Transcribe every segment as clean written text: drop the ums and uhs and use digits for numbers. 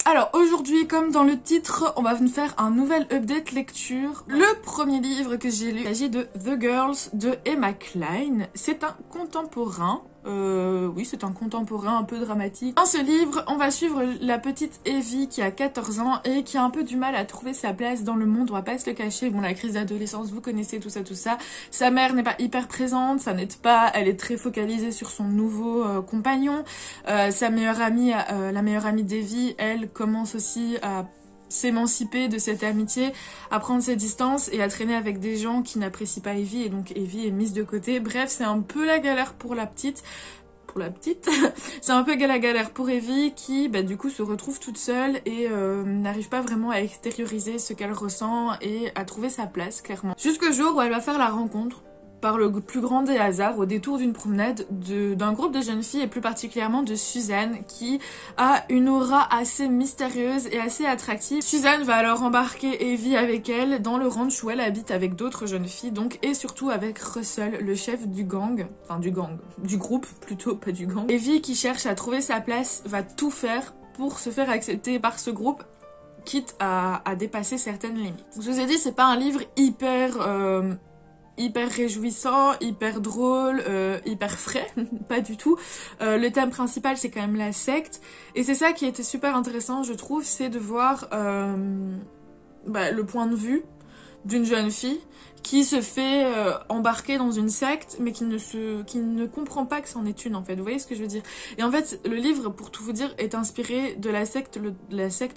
Alors aujourd'hui, comme dans le titre, on va vous faire un nouvel update lecture. Le premier livre que j'ai lu, il s'agit de The Girls de Emma Cline. C'est un contemporain. Oui, c'est un contemporain un peu dramatique. Dans ce livre, on va suivre la petite Evie qui a 14 ans et qui a un peu du mal à trouver sa place dans le monde, on va pas se le cacher. Bon, la crise d'adolescence, vous connaissez tout ça, tout ça. Sa mère n'est pas hyper présente, ça n'aide pas, elle est très focalisée sur son nouveau compagnon. Sa meilleure amie, la meilleure amie d'Evie, elle commence aussi à s'émanciper de cette amitié, à prendre ses distances et à traîner avec des gens qui n'apprécient pas Evie, et donc Evie est mise de côté. Bref, c'est un peu la galère pour la petite. C'est un peu la galère pour Evie qui du coup se retrouve toute seule et n'arrive pas vraiment à extérioriser ce qu'elle ressent et à trouver sa place clairement. Jusqu'au jour où elle va faire la rencontre, par le plus grand des hasards, au détour d'une promenade, d'un groupe de jeunes filles et plus particulièrement de Suzanne qui a une aura assez mystérieuse et assez attractive. Suzanne va alors embarquer Evie avec elle dans le ranch où elle habite avec d'autres jeunes filles donc, et surtout avec Russell, le chef du gang, enfin du groupe plutôt, pas du gang. Evie qui cherche à trouver sa place va tout faire pour se faire accepter par ce groupe, quitte à dépasser certaines limites. Je vous ai dit, c'est pas un livre hyper réjouissant, hyper drôle, hyper frais, pas du tout. Le thème principal c'est quand même la secte, et c'est ça qui était super intéressant je trouve, c'est de voir le point de vue d'une jeune fille qui se fait embarquer dans une secte mais qui ne comprend pas que c'en est une en fait, vous voyez ce que je veux dire. Et en fait le livre, pour tout vous dire, est inspiré de la secte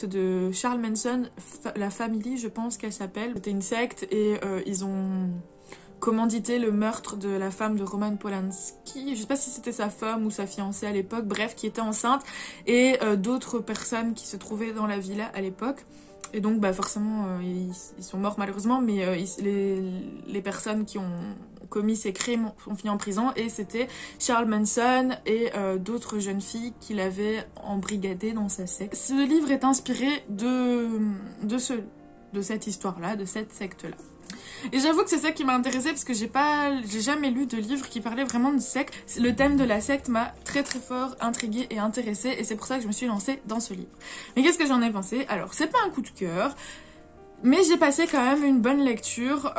de Charles Manson, la Family je pense qu'elle s'appelle. C'était une secte et ils ont commandité le meurtre de la femme de Roman Polanski, je sais pas si c'était sa femme ou sa fiancée à l'époque, bref, qui était enceinte, et d'autres personnes qui se trouvaient dans la villa à l'époque. Et donc forcément ils sont morts malheureusement, mais les personnes qui ont commis ces crimes ont fini en prison, et c'était Charles Manson et d'autres jeunes filles qui l'avaient embrigadé dans sa secte. Ce livre est inspiré de cette histoire-là, de cette secte-là. Et j'avoue que c'est ça qui m'a intéressée parce que j'ai jamais lu de livre qui parlait vraiment de secte. Le thème de la secte m'a très fort intriguée et intéressée, et c'est pour ça que je me suis lancée dans ce livre. Mais qu'est-ce que j'en ai pensé? Alors, c'est pas un coup de cœur, mais j'ai passé quand même une bonne lecture.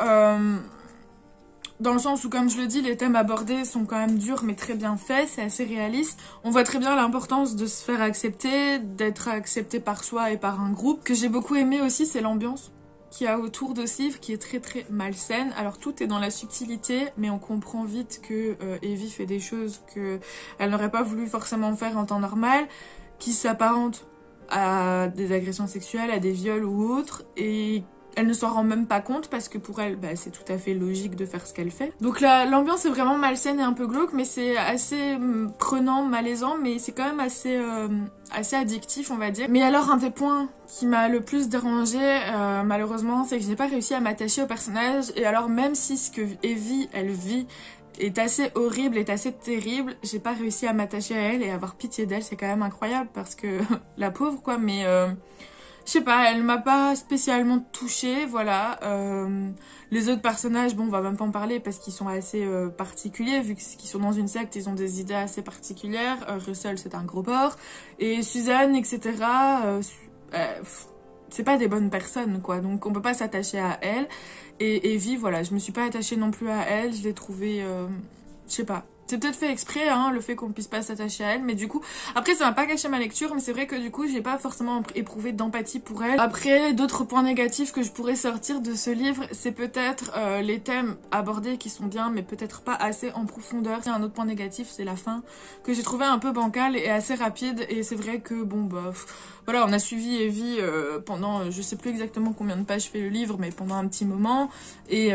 Dans le sens où, comme je le dis, les thèmes abordés sont quand même durs mais très bien faits, c'est assez réaliste. On voit très bien l'importance de se faire accepter, d'être accepté par soi et par un groupe. Ce que j'ai beaucoup aimé aussi, c'est l'ambiance qu'il y a autour de ce livre qui est très malsaine. Alors tout est dans la subtilité, mais on comprend vite que Evie fait des choses qu'elle n'aurait pas voulu forcément faire en temps normal, qui s'apparentent à des agressions sexuelles, à des viols ou autres, et elle ne s'en rend même pas compte parce que pour elle, c'est tout à fait logique de faire ce qu'elle fait. Donc l'ambiance est vraiment malsaine et un peu glauque, mais c'est assez prenant, malaisant, mais c'est quand même assez addictif, on va dire. Mais alors, un des points qui m'a le plus dérangée, malheureusement, c'est que je n'ai pas réussi à m'attacher au personnage. Et alors, même si ce que Evie, elle vit, est assez horrible, est assez terrible, j'ai pas réussi à m'attacher à elle et avoir pitié d'elle. C'est quand même incroyable parce que la pauvre, quoi, mais... je sais pas, elle m'a pas spécialement touchée, voilà. Les autres personnages, bon, on va même pas en parler parce qu'ils sont assez particuliers, vu qu'ils sont dans une secte, ils ont des idées assez particulières. Russell, c'est un gros porc. Et Suzanne, etc., c'est pas des bonnes personnes, quoi. Donc on peut pas s'attacher à elle. Et Evie, voilà, je me suis pas attachée non plus à elle, je l'ai trouvée... je sais pas. C'est peut-être fait exprès, hein, le fait qu'on puisse pas s'attacher à elle, mais du coup, après ça m'a pas gâché ma lecture, mais c'est vrai que du coup j'ai pas forcément éprouvé d'empathie pour elle. Après, d'autres points négatifs que je pourrais sortir de ce livre, c'est peut-être les thèmes abordés qui sont bien, mais peut-être pas assez en profondeur. C'est un autre point négatif, c'est la fin, que j'ai trouvé un peu bancale et assez rapide, et c'est vrai que bon voilà, on a suivi Evie pendant, je sais plus exactement combien de pages fait le livre, mais pendant un petit moment, et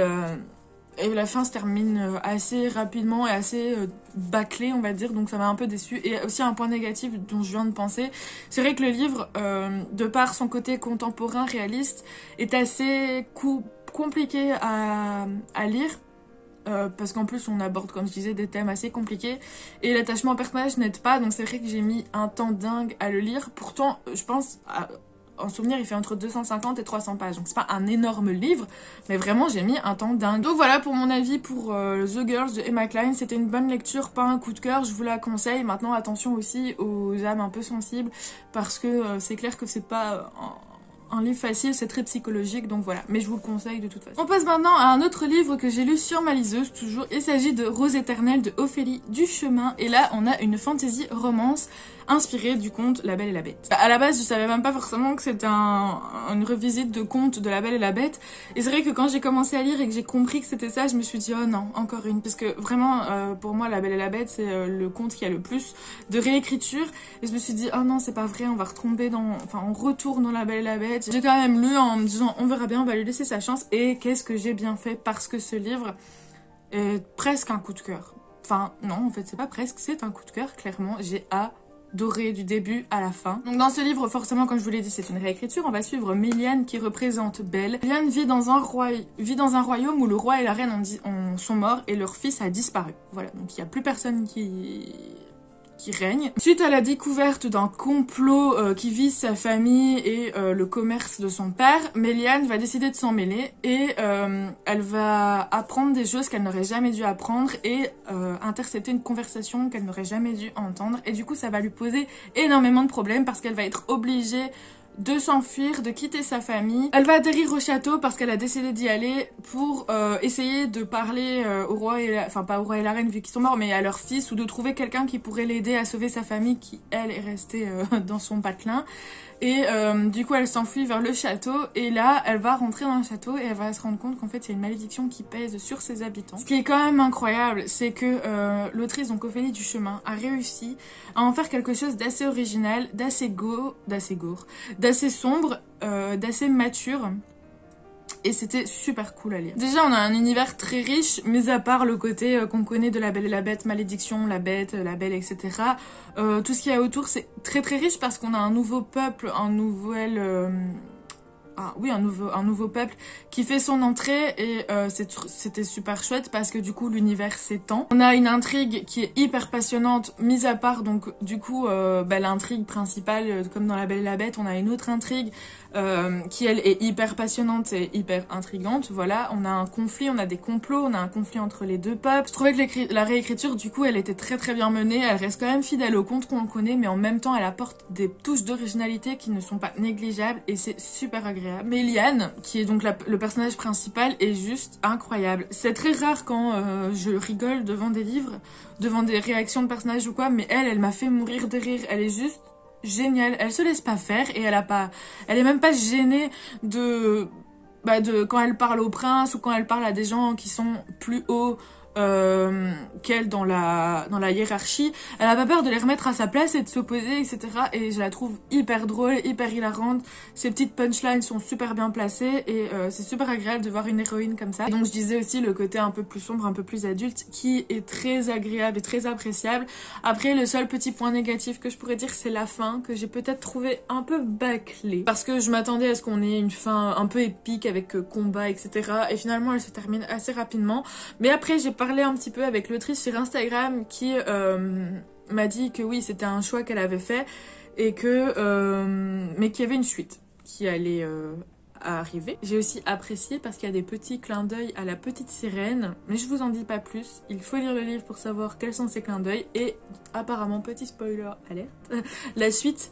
la fin se termine assez rapidement et assez bâclée, on va dire, donc ça m'a un peu déçue. Et aussi un point négatif dont je viens de penser, c'est vrai que le livre, de par son côté contemporain, réaliste, est assez compliqué à lire. Parce qu'en plus on aborde, comme je disais, des thèmes assez compliqués et l'attachement au personnage n'aide pas, donc c'est vrai que j'ai mis un temps dingue à le lire. Pourtant je pense en souvenir, il fait entre 250 et 300 pages. Donc c'est pas un énorme livre, mais vraiment j'ai mis un temps dingue. Donc voilà pour mon avis pour The Girls de Emma Cline. C'était une bonne lecture, pas un coup de cœur, je vous la conseille. Maintenant attention aussi aux âmes un peu sensibles, parce que c'est clair que c'est pas un livre facile, c'est très psychologique, donc voilà. Mais je vous le conseille de toute façon. On passe maintenant à un autre livre que j'ai lu sur ma liseuse, toujours. Il s'agit de Rose éternelle de Ophélie Duchemin. Et là, on a une fantasy romance inspirée du conte La Belle et la Bête. À la base, je savais même pas forcément que c'était une revisite de conte de La Belle et la Bête. Et c'est vrai que quand j'ai commencé à lire et que j'ai compris que c'était ça, je me suis dit, oh non, encore une. Parce que vraiment, pour moi, La Belle et la Bête, c'est le conte qui a le plus de réécriture. Et je me suis dit, oh non, c'est pas vrai, on va retomber on retourne dans La Belle et la Bête. J'ai quand même lu en me disant, on verra bien, on va lui laisser sa chance. Et qu'est-ce que j'ai bien fait, parce que ce livre est presque un coup de cœur. Enfin, non, en fait, c'est pas presque, c'est un coup de cœur, clairement. J'ai adoré du début à la fin. Donc dans ce livre, forcément, comme je vous l'ai dit, c'est une réécriture. On va suivre Méliane qui représente Belle. Méliane vit dans un royaume où le roi et la reine sont morts et leur fils a disparu. Voilà, donc il n'y a plus personne qui règne. Suite à la découverte d'un complot qui vise sa famille et le commerce de son père, Méliane va décider de s'en mêler et elle va apprendre des choses qu'elle n'aurait jamais dû apprendre et intercepter une conversation qu'elle n'aurait jamais dû entendre. Et du coup, ça va lui poser énormément de problèmes parce qu'elle va être obligée de s'enfuir, de quitter sa famille. Elle va atterrir au château parce qu'elle a décidé d'y aller pour essayer de parler au roi et enfin pas au roi et la reine vu qu'ils sont morts, mais à leur fils, ou de trouver quelqu'un qui pourrait l'aider à sauver sa famille qui, elle, est restée dans son patelin. Et du coup, elle s'enfuit vers le château et là, elle va rentrer dans le château et elle va se rendre compte qu'en fait, il y a une malédiction qui pèse sur ses habitants. Ce qui est quand même incroyable, c'est que l'autrice, donc Ophélie Duchemin, a réussi à en faire quelque chose d'assez original, d'assez sombre, d'assez mature. Et c'était super cool à lire. Déjà, on a un univers très riche, mis à part le côté qu'on connaît de La Belle et la Bête, malédiction, la bête, la belle, etc. Tout ce qu'il y a autour, c'est très très riche parce qu'on a un nouveau peuple, un nouveau peuple qui fait son entrée et c'était super chouette parce que du coup l'univers s'étend. On a une intrigue qui est hyper passionnante, mise à part donc du coup l'intrigue principale comme dans La Belle et la Bête, on a une autre intrigue qui elle est hyper passionnante et hyper intrigante. Voilà, on a un conflit, on a des complots, on a un conflit entre les deux peuples. Je trouvais que la réécriture du coup elle était très très bien menée, elle reste quand même fidèle au conte qu'on le connaît, mais en même temps elle apporte des touches d'originalité qui ne sont pas négligeables et c'est super agréable. Méliane, qui est donc le personnage principal, est juste incroyable. C'est très rare quand je rigole devant des livres, devant des réactions de personnages ou quoi, mais elle m'a fait mourir de rire, elle est juste géniale, elle se laisse pas faire et elle est même pas gênée de quand elle parle au prince ou quand elle parle à des gens qui sont plus hauts qu'elle dans la hiérarchie. Elle a pas peur de les remettre à sa place et de s'opposer, etc. Et je la trouve hyper drôle, hyper hilarante. Ses petites punchlines sont super bien placées et c'est super agréable de voir une héroïne comme ça. Et donc je disais aussi le côté un peu plus sombre, un peu plus adulte qui est très agréable et très appréciable. Après, le seul petit point négatif que je pourrais dire, c'est la fin que j'ai peut-être trouvé un peu bâclée. Parce que je m'attendais à ce qu'on ait une fin un peu épique avec combat, etc. Et finalement, elle se termine assez rapidement. Mais après, j'ai parlé un petit peu avec l'autrice sur Instagram qui m'a dit que oui, c'était un choix qu'elle avait fait et que mais qu'il y avait une suite qui allait arriver. J'ai aussi apprécié parce qu'il y a des petits clins d'œil à la petite sirène, mais je vous en dis pas plus. Il faut lire le livre pour savoir quels sont ces clins d'œil et apparemment, petit spoiler alerte, la suite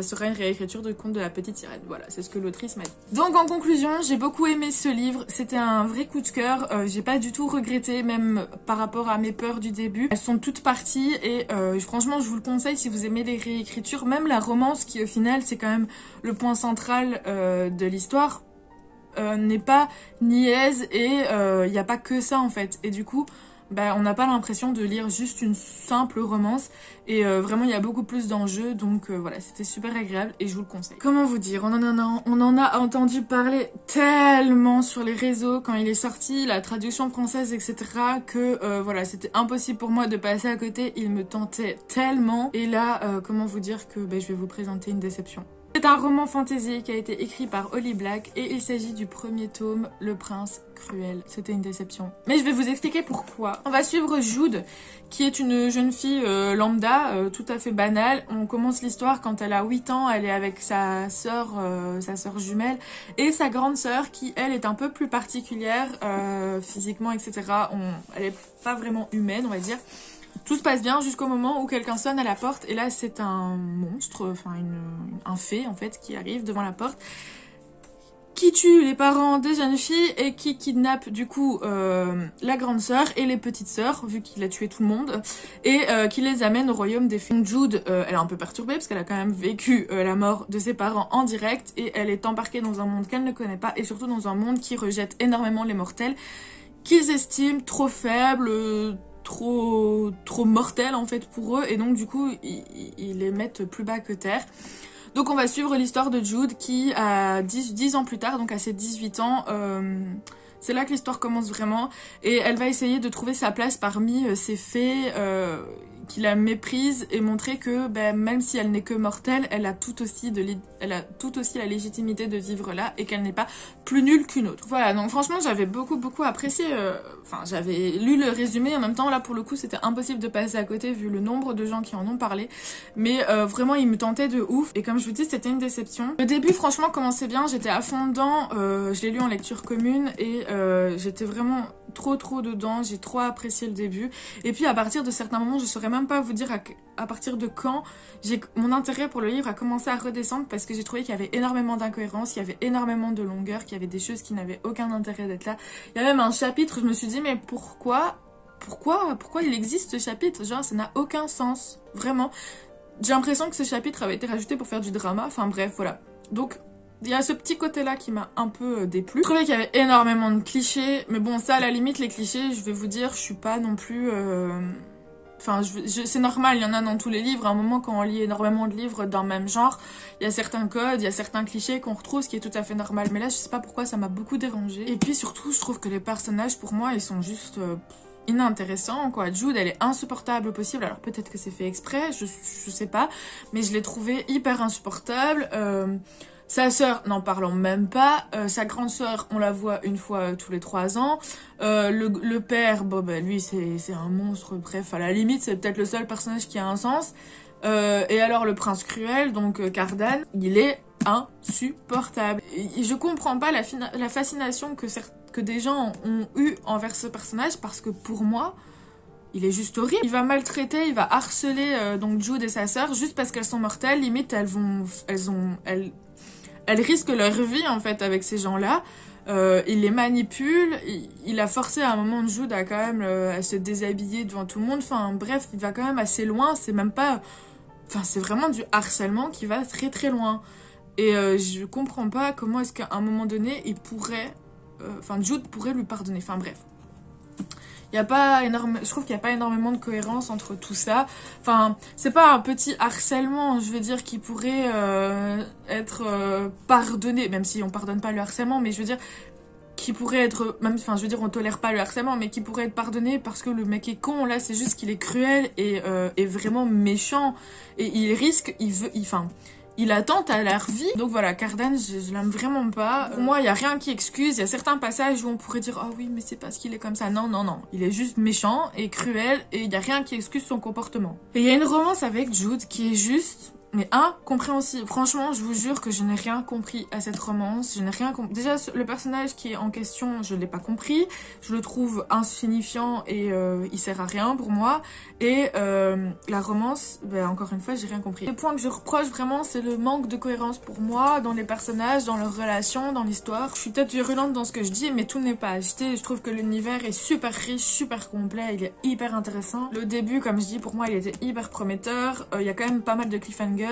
sera une réécriture du conte de la petite sirène. Voilà, c'est ce que l'autrice m'a dit. Donc en conclusion, j'ai beaucoup aimé ce livre. C'était un vrai coup de cœur. J'ai pas du tout regretté, même par rapport à mes peurs du début. Elles sont toutes parties et franchement, je vous le conseille si vous aimez les réécritures. Même la romance qui au final, c'est quand même le point central de l'histoire, n'est pas niaise et il n'y a pas que ça en fait. Et du coup, on n'a pas l'impression de lire juste une simple romance et vraiment il y a beaucoup plus d'enjeux, donc voilà, c'était super agréable et je vous le conseille. Comment vous dire, on en a entendu parler tellement sur les réseaux quand il est sorti, la traduction française, etc., que voilà, c'était impossible pour moi de passer à côté, il me tentait tellement. Et là, comment vous dire que je vais vous présenter une déception. C'est C'est un roman fantasy qui a été écrit par Holly Black et il s'agit du premier tome, Le Prince Cruel. C'était une déception. Mais je vais vous expliquer pourquoi. On va suivre Jude, qui est une jeune fille lambda, tout à fait banale. On commence l'histoire quand elle a 8 ans, elle est avec sa sœur jumelle, et sa grande sœur qui, elle, est un peu plus particulière, physiquement, etc. Elle est pas vraiment humaine, on va dire. Tout se passe bien jusqu'au moment où quelqu'un sonne à la porte et là c'est un monstre, enfin un fée en fait qui arrive devant la porte, qui tue les parents des jeunes filles et qui kidnappe du coup la grande sœur et les petites sœurs, vu qu'il a tué tout le monde, et qui les amène au royaume des fées. Jude, elle est un peu perturbée parce qu'elle a quand même vécu la mort de ses parents en direct et elle est embarquée dans un monde qu'elle ne connaît pas et surtout dans un monde qui rejette énormément les mortels, qu'ils estiment trop faibles, trop mortels en fait pour eux, et donc du coup ils les mettent plus bas que terre. Donc on va suivre l'histoire de Jude qui a 10 ans plus tard, donc à ses 18 ans, c'est là que l'histoire commence vraiment, et elle va essayer de trouver sa place parmi ces fées qui la méprisent et montrer que même si elle n'est que mortelle, elle a tout aussi la légitimité de vivre là et qu'elle n'est pas plus nulle qu'une autre. Voilà, donc franchement j'avais beaucoup apprécié, enfin j'avais lu le résumé, en même temps là pour le coup c'était impossible de passer à côté vu le nombre de gens qui en ont parlé, mais vraiment il me tentait de ouf, et comme je vous dis c'était une déception. Le début franchement commençait bien, j'étais à fond dedans, je l'ai lu en lecture commune et j'étais vraiment trop dedans, j'ai trop apprécié le début, et puis à partir de certains moments je saurais même pas vous dire à partir de quand mon intérêt pour le livre a commencé à redescendre, parce que j'ai trouvé qu'il y avait énormément d'incohérences, il y avait énormément de longueur, qu'il y avait des choses qui n'avaient aucun intérêt d'être là. Il y a même un chapitre, je me suis dit mais pourquoi il existe ce chapitre, genre ça n'a aucun sens, vraiment. J'ai l'impression que ce chapitre avait été rajouté pour faire du drama, enfin bref voilà. Donc il y a ce petit côté-là qui m'a un peu déplu. Je trouvais qu'il y avait énormément de clichés, mais bon, ça, à la limite, les clichés, je vais vous dire, je suis pas non plus... Enfin, c'est normal, il y en a dans tous les livres. À un moment, quand on lit énormément de livres d'un même genre, il y a certains codes, il y a certains clichés qu'on retrouve, ce qui est tout à fait normal. Mais là, je sais pas pourquoi, ça m'a beaucoup dérangée. Et puis surtout, je trouve que les personnages, pour moi, ils sont juste... inintéressant quoi. Jude elle est insupportable au possible, alors peut-être que c'est fait exprès, je sais pas, mais je l'ai trouvée hyper insupportable. Sa sœur, n'en parlons même pas, sa grande sœur on la voit une fois tous les 3 ans, le père, bon lui c'est un monstre, bref à la limite c'est peut-être le seul personnage qui a un sens, et alors le prince cruel, donc Cardan, il est insupportable. Et je comprends pas la fascination que des gens ont eu envers ce personnage, parce que pour moi, il est juste horrible. Il va maltraiter, il va harceler donc Jude et sa sœur juste parce qu'elles sont mortelles. Limite, elles risquent leur vie en fait avec ces gens-là. Il les manipule. Il a forcé à un moment Jude à quand même à se déshabiller devant tout le monde. Enfin bref, il va quand même assez loin. C'est même pas... Enfin, c'est vraiment du harcèlement qui va très loin. Et je comprends pas comment est-ce qu'à un moment donné, il pourrait... Enfin, Jude pourrait lui pardonner. Enfin, bref. Je trouve qu'il n'y a pas énormément de cohérence entre tout ça. Enfin, c'est pas un petit harcèlement, je veux dire, qui pourrait être pardonné, même si on pardonne pas le harcèlement, mais je veux dire, qui pourrait être, même, enfin, je veux dire, on tolère pas le harcèlement, mais qui pourrait être pardonné parce que le mec est con. Là, c'est juste qu'il est cruel et vraiment méchant. Et il attente à leur vie. Donc voilà, Cardan, je l'aime vraiment pas. Pour moi, il y a rien qui excuse. Il y a certains passages où on pourrait dire « Oh oui, mais c'est parce qu'il est comme ça. » Non. Il est juste méchant et cruel et il y a rien qui excuse son comportement. Et il y a une romance avec Jude qui est juste... mais incompréhensible. Franchement, je vous jure que je n'ai rien compris à cette romance. Je n'ai rien compris. Déjà, le personnage qui est en question, je ne l'ai pas compris. Je le trouve insignifiant et il sert à rien pour moi. Et la romance, encore une fois, j'ai rien compris. Le point que je reproche vraiment, c'est le manque de cohérence pour moi dans les personnages, dans leurs relations, dans l'histoire. Je suis peut-être virulente dans ce que je dis, mais tout n'est pas acheté. Je trouve que l'univers est super riche, super complet. Il est hyper intéressant. Le début, comme je dis, pour moi, il était hyper prometteur. Il y a quand même pas mal de cliffhangers.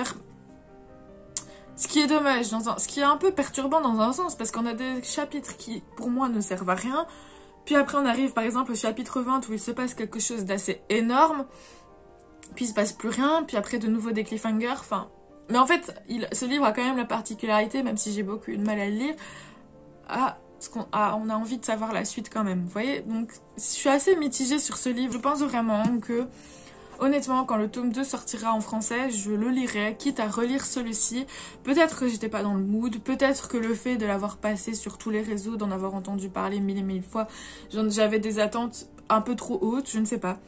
Ce qui est dommage, ce qui est un peu perturbant dans un sens, parce qu'on a des chapitres qui, pour moi, ne servent à rien. Puis après, on arrive, par exemple, au chapitre 20, où il se passe quelque chose d'assez énorme. Puis il se passe plus rien, puis après, de nouveau des cliffhangers, enfin... Mais en fait, ce livre a quand même la particularité, même si j'ai beaucoup eu de mal à le lire, on a envie de savoir la suite quand même, vous voyez. Donc, je suis assez mitigée sur ce livre. Je pense vraiment que... honnêtement, quand le tome 2 sortira en français, je le lirai, quitte à relire celui-ci. Peut-être que j'étais pas dans le mood, peut-être que le fait de l'avoir passé sur tous les réseaux, d'en avoir entendu parler mille et mille fois, j'avais des attentes un peu trop hautes, je ne sais pas.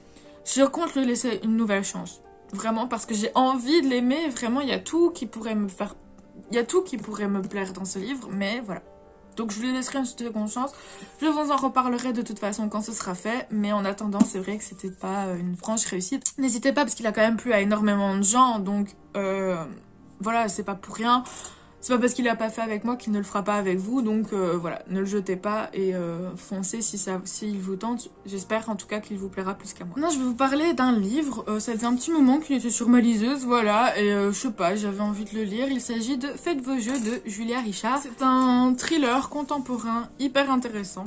Je compte lui laisser une nouvelle chance. Vraiment, parce que j'ai envie de l'aimer. Vraiment, il y a tout qui pourrait me faire... Il y a tout qui pourrait me plaire dans ce livre, mais voilà. Donc je lui laisserai une seconde chance. Je vous en reparlerai de toute façon quand ce sera fait. Mais en attendant, c'est vrai que c'était pas une franche réussite. N'hésitez pas parce qu'il a quand même plu à énormément de gens. Donc voilà, c'est pas pour rien. C'est pas parce qu'il l'a pas fait avec moi qu'il ne le fera pas avec vous. Donc voilà, ne le jetez pas et foncez s'il vous tente. J'espère en tout cas qu'il vous plaira plus qu'à moi. Maintenant je vais vous parler d'un livre. Ça faisait un petit moment qu'il était sur ma liseuse, voilà. Et je sais pas, j'avais envie de le lire. Il s'agit de Faites vos jeux de Julia Richard. C'est un thriller contemporain hyper intéressant.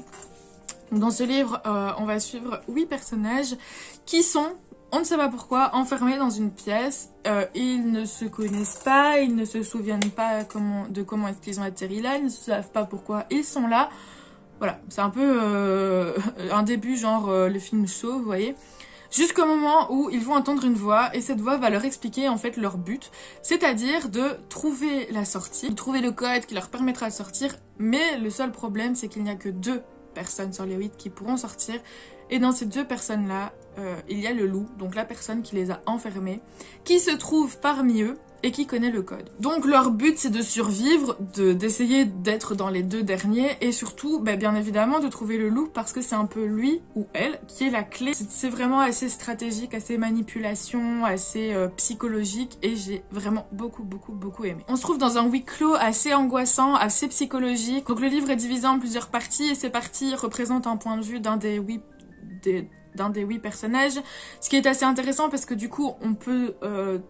Dans ce livre, on va suivre 8 personnages qui sont... On ne sait pas pourquoi, enfermés dans une pièce, ils ne se connaissent pas, ils ne se souviennent pas de comment est-ce qu'ils ont atterri là, ils ne savent pas pourquoi ils sont là. Voilà, c'est un peu un début genre le film Saw, vous voyez. Jusqu'au moment où ils vont entendre une voix et cette voix va leur expliquer en fait leur but, c'est-à-dire de trouver la sortie, de trouver le code qui leur permettra de sortir, mais le seul problème c'est qu'il n'y a que 2 personnes sur les 8 qui pourront sortir. Et dans ces 2 personnes-là, il y a le loup, donc la personne qui les a enfermés, qui se trouve parmi eux et qui connaît le code. Donc leur but c'est de survivre, d'essayer d'être dans les 2 derniers et surtout, bien évidemment, de trouver le loup parce que c'est un peu lui ou elle qui est la clé. C'est vraiment assez stratégique, assez manipulation, assez psychologique et j'ai vraiment beaucoup aimé. On se trouve dans un huis clos assez angoissant, assez psychologique. Donc le livre est divisé en plusieurs parties et ces parties représentent un point de vue d'un des 8 personnages, ce qui est assez intéressant parce que du coup on peut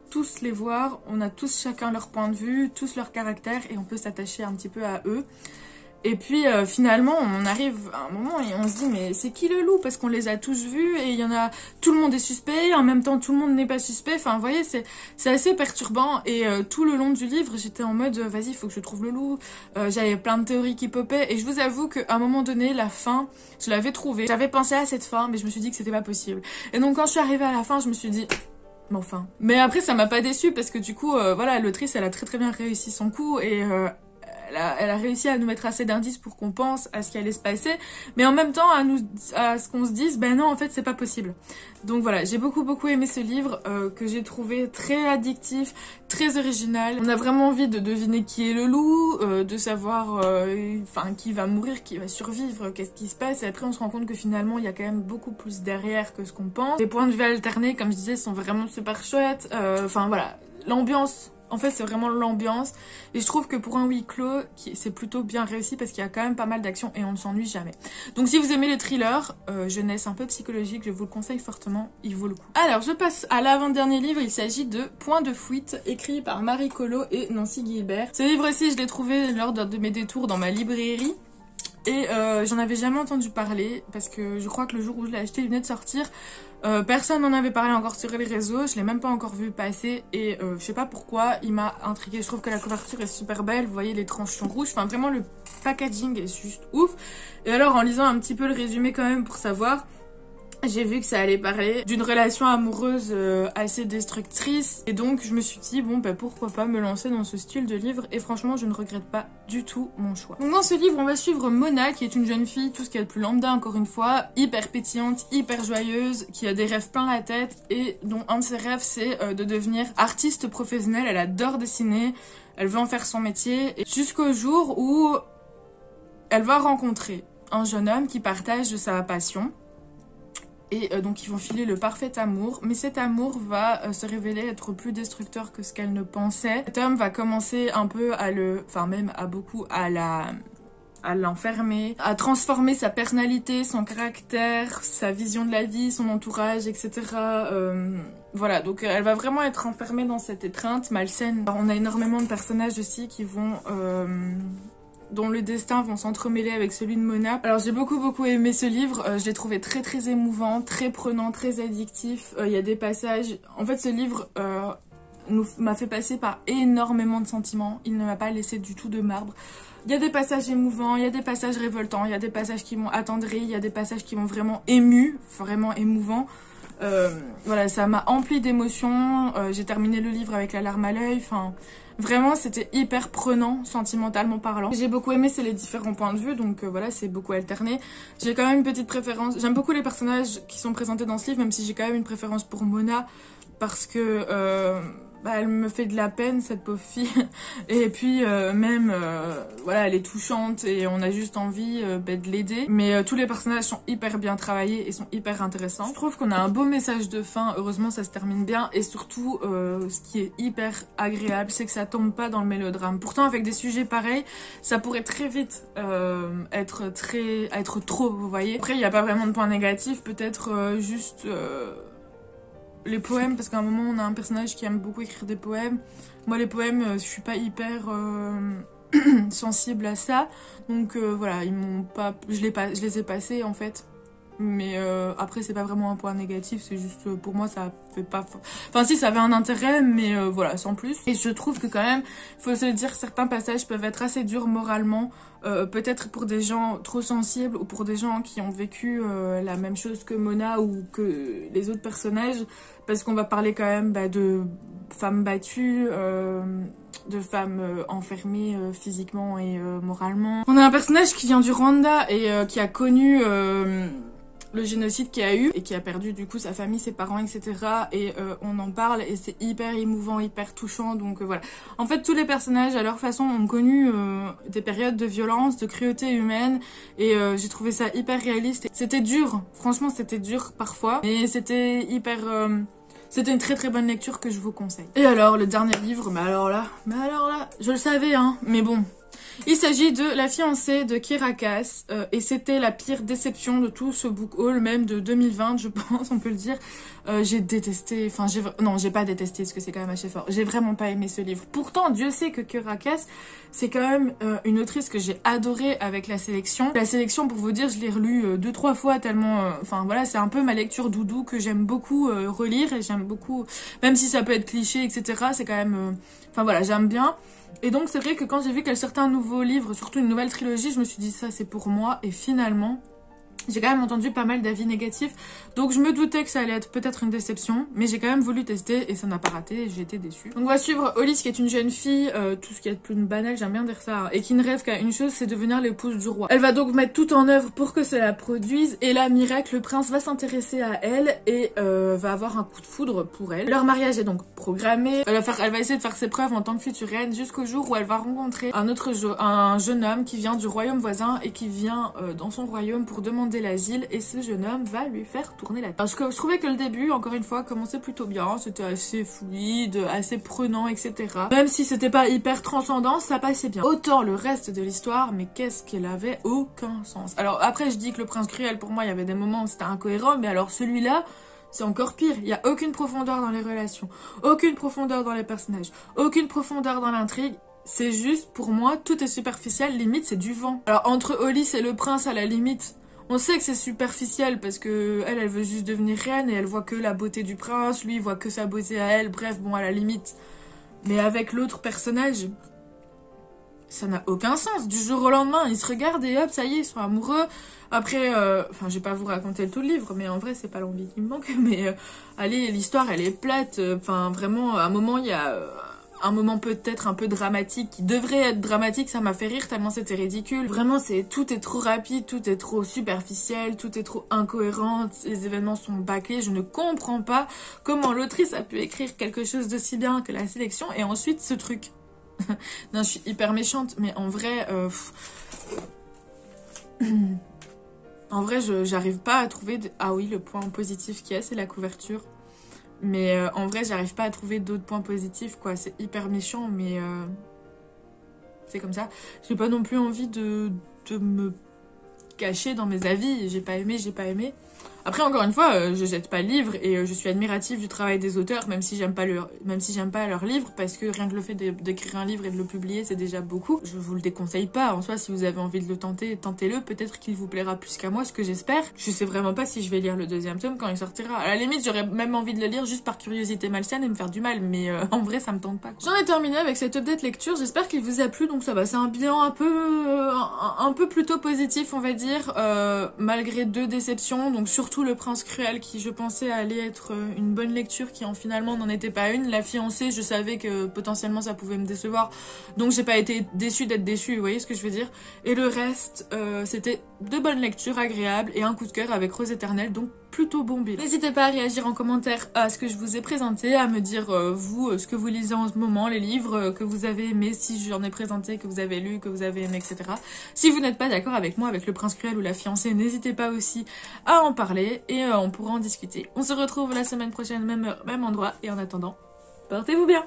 tous les voir, on a tous chacun leur point de vue, tous leur caractère et on peut s'attacher un petit peu à eux. Et puis finalement on arrive à un moment et on se dit mais c'est qui le loup, parce qu'on les a tous vus et il y en a, tout le monde est suspect, en même temps tout le monde n'est pas suspect, enfin vous voyez c'est assez perturbant et tout le long du livre j'étais en mode vas-y il faut que je trouve le loup, j'avais plein de théories qui popaient et je vous avoue qu'à un moment donné la fin je l'avais trouvée, j'avais pensé à cette fin mais je me suis dit que c'était pas possible et donc quand je suis arrivée à la fin je me suis dit mais enfin, mais après ça m'a pas déçue parce que du coup voilà l'autrice elle a très bien réussi son coup et elle a réussi à nous mettre assez d'indices pour qu'on pense à ce qui allait se passer, mais en même temps à ce qu'on se dise, ben non, en fait, c'est pas possible. Donc voilà, j'ai beaucoup aimé ce livre que j'ai trouvé très addictif, très original. On a vraiment envie de deviner qui est le loup, de savoir qui va mourir, qui va survivre, qu'est-ce qui se passe. Et après, on se rend compte que finalement, il y a quand même beaucoup plus derrière que ce qu'on pense. Les points de vue alternés, comme je disais, sont vraiment super chouettes. Enfin voilà, l'ambiance... En fait, c'est vraiment l'ambiance. Et je trouve que pour un huis clos, c'est plutôt bien réussi parce qu'il y a quand même pas mal d'action et on ne s'ennuie jamais. Donc si vous aimez les thrillers, jeunesse un peu psychologique, je vous le conseille fortement, il vaut le coup. Alors, je passe à l'avant-dernier livre. Il s'agit de Point de fuite, écrit par Marie Collot et Nancy Guilbert. Ce livre-ci, je l'ai trouvé lors de mes détours dans ma librairie. Et j'en avais jamais entendu parler parce que je crois que le jour où je l'ai acheté, il venait de sortir. Personne n'en avait parlé encore sur les réseaux, je l'ai même pas encore vu passer et je sais pas pourquoi, il m'a intriguée. Je trouve que la couverture est super belle, vous voyez les tranches sont rouges, enfin vraiment le packaging est juste ouf. Et alors en lisant un petit peu le résumé quand même pour savoir, j'ai vu que ça allait parler d'une relation amoureuse assez destructrice et donc je me suis dit bon pourquoi pas me lancer dans ce style de livre et franchement je ne regrette pas du tout mon choix. Donc dans ce livre on va suivre Mona qui est une jeune fille, tout ce qu'il y a de plus lambda encore une fois, hyper pétillante, hyper joyeuse, qui a des rêves plein la tête et dont un de ses rêves c'est de devenir artiste professionnelle. Elle adore dessiner, elle veut en faire son métier jusqu'au jour où elle va rencontrer un jeune homme qui partage sa passion. Et donc ils vont filer le parfait amour, mais cet amour va se révéler être plus destructeur que ce qu'elle ne pensait. Cet homme va commencer un peu à l'enfermer, à transformer sa personnalité, son caractère, sa vision de la vie, son entourage, etc. Voilà, donc elle va vraiment être enfermée dans cette étreinte malsaine. Alors, on a énormément de personnages aussi qui vont... dont le destin vont s'entremêler avec celui de Mona. Alors j'ai beaucoup aimé ce livre, je l'ai trouvé très émouvant, très prenant, très addictif. Il y a des passages... En fait ce livre m'a fait passer par énormément de sentiments, il ne m'a pas laissé du tout de marbre. Il y a des passages émouvants, il y a des passages révoltants, il y a des passages qui m'ont attendri, il y a des passages qui m'ont vraiment ému, vraiment émouvant. Voilà, ça m'a empli d'émotions. J'ai terminé le livre avec la larme à l'œil. Enfin, vraiment, c'était hyper prenant, sentimentalement parlant. J'ai beaucoup aimé, c'est les différents points de vue, donc voilà, c'est beaucoup alterné. J'ai quand même une petite préférence. J'aime beaucoup les personnages qui sont présentés dans ce livre, même si j'ai quand même une préférence pour Mona, parce que elle me fait de la peine, cette pauvre fille. Et puis même, voilà, elle est touchante et on a juste envie de l'aider. Mais tous les personnages sont hyper bien travaillés et sont hyper intéressants. Je trouve qu'on a un beau message de fin, heureusement ça se termine bien. Et surtout, ce qui est hyper agréable, c'est que ça tombe pas dans le mélodrame. Pourtant, avec des sujets pareils, ça pourrait très vite être trop, vous voyez. Après, il n'y a pas vraiment de point négatif, peut-être juste... les poèmes, parce qu'à un moment on a un personnage qui aime beaucoup écrire des poèmes. Moi les poèmes, je suis pas hyper sensible à ça, donc voilà, ils m'ont pas, je les ai passés en fait. Mais après c'est pas vraiment un point négatif, c'est juste pour moi ça fait pas... Enfin si, ça avait un intérêt, mais voilà, sans plus. Et je trouve que quand même, faut se le dire, certains passages peuvent être assez durs moralement, peut-être pour des gens trop sensibles ou pour des gens qui ont vécu la même chose que Mona ou que les autres personnages, parce qu'on va parler quand même de femmes battues, de femmes enfermées physiquement et moralement. On a un personnage qui vient du Rwanda et qui a connu... le génocide qu'il y a eu et qui a perdu du coup sa famille, ses parents, etc. Et on en parle et c'est hyper émouvant, hyper touchant, donc voilà. En fait, tous les personnages à leur façon ont connu des périodes de violence, de cruauté humaine, et j'ai trouvé ça hyper réaliste. C'était dur, franchement c'était dur parfois, mais c'était hyper... C'était une très très bonne lecture que je vous conseille. Et alors, le dernier livre, mais alors là, je le savais hein, mais bon... Il s'agit de La fiancée de Kiera Cass, et c'était la pire déception de tout ce book haul, même de 2020 je pense, on peut le dire. J'ai détesté, enfin j'ai pas détesté parce que c'est quand même assez fort, j'ai vraiment pas aimé ce livre. Pourtant Dieu sait que Kiera Cass c'est quand même une autrice que j'ai adorée avec La Sélection. La Sélection, pour vous dire, je l'ai relue 2-3 fois tellement, enfin voilà, c'est un peu ma lecture doudou que j'aime beaucoup relire, et j'aime beaucoup, même si ça peut être cliché etc, c'est quand même, enfin voilà, j'aime bien. Et donc c'est vrai que quand j'ai vu qu'elle sortait un nouveau livre, surtout une nouvelle trilogie, je me suis dit ça c'est pour moi, et finalement j'ai quand même entendu pas mal d'avis négatifs, donc je me doutais que ça allait être peut-être une déception, mais j'ai quand même voulu tester et ça n'a pas raté et j'ai été déçue. Donc on va suivre Hollis qui est une jeune fille, tout ce qui est de plus banal, j'aime bien dire ça, et qui ne rêve qu'à une chose, c'est devenir l'épouse du roi. Elle va donc mettre tout en œuvre pour que cela produise, et là miracle, le prince va s'intéresser à elle et va avoir un coup de foudre pour elle. Leur mariage est donc programmé, elle va essayer de faire ses preuves en tant que future reine jusqu'au jour où elle va rencontrer un jeune homme qui vient du royaume voisin et qui vient dans son royaume pour demander l'asile, et ce jeune homme va lui faire tourner la tête. Parce que je trouvais que le début, encore une fois, commençait plutôt bien, c'était assez fluide, assez prenant, etc. Même si c'était pas hyper transcendant, ça passait bien. Autant le reste de l'histoire, mais qu'est-ce qu'elle avait aucun sens. Alors après, je dis que Le Prince Cruel, pour moi, il y avait des moments où c'était incohérent, mais alors celui-là, c'est encore pire. Il n'y a aucune profondeur dans les relations, aucune profondeur dans les personnages, aucune profondeur dans l'intrigue. C'est juste, pour moi, tout est superficiel, limite c'est du vent. Alors entre Hollis et le prince, à la limite, on sait que c'est superficiel parce que elle veut juste devenir reine et elle voit que la beauté du prince, lui il voit que sa beauté à elle, bref, bon, à la limite. Mais avec l'autre personnage, ça n'a aucun sens. Du jour au lendemain, ils se regardent et hop, ça y est, ils sont amoureux. Après, enfin, je vais pas vous raconter tout le livre, mais en vrai, c'est pas l'envie qui me manque. Mais allez, l'histoire, elle est plate. Enfin, vraiment, à un moment, il y a... un moment peut-être un peu dramatique, qui devrait être dramatique, ça m'a fait rire tellement c'était ridicule. Vraiment, tout est trop rapide, tout est trop superficiel, tout est trop incohérent, les événements sont bâclés, je ne comprends pas comment l'autrice a pu écrire quelque chose d'aussi bien que La Sélection, et ensuite ce truc. Non, je suis hyper méchante, mais en vrai... en vrai, j'arrive pas à trouver... Ah oui, le point positif qu'il y a, c'est la couverture. Mais en vrai, j'arrive pas à trouver d'autres points positifs, quoi. C'est hyper méchant, mais c'est comme ça. J'ai pas non plus envie de me cacher dans mes avis. J'ai pas aimé, j'ai pas aimé. Après, encore une fois, je jette pas le livre et je suis admirative du travail des auteurs, même si j'aime pas leur livre, parce que rien que le fait d'écrire un livre et de le publier, c'est déjà beaucoup. Je vous le déconseille pas. En soi, si vous avez envie de le tenter, tentez-le. Peut-être qu'il vous plaira plus qu'à moi, ce que j'espère. Je sais vraiment pas si je vais lire le deuxième tome quand il sortira. À la limite, j'aurais même envie de le lire juste par curiosité malsaine et me faire du mal, mais en vrai, ça me tente pas. J'en ai terminé avec cette update lecture. J'espère qu'il vous a plu. Donc ça va, c'est un bilan un peu plutôt positif, on va dire, malgré 2 déceptions. Donc surtout surtout Le Prince Cruel qui je pensais allait être une bonne lecture qui en finalement n'en était pas une. La fiancée, je savais que potentiellement ça pouvait me décevoir, donc j'ai pas été déçue d'être déçue, vous voyez ce que je veux dire. Et le reste, c'était de bonnes lectures agréables et un coup de cœur avec Rose Éternelle, donc plutôt bon bilan. N'hésitez pas à réagir en commentaire à ce que je vous ai présenté, à me dire vous ce que vous lisez en ce moment, les livres que vous avez aimés, si j'en ai présenté, que vous avez lu, que vous avez aimé, etc. Si vous n'êtes pas d'accord avec moi, avec Le Prince Cruel ou La Fiancée, n'hésitez pas aussi à en parler et on pourra en discuter. On se retrouve la semaine prochaine, même heure, même endroit, et en attendant, portez-vous bien!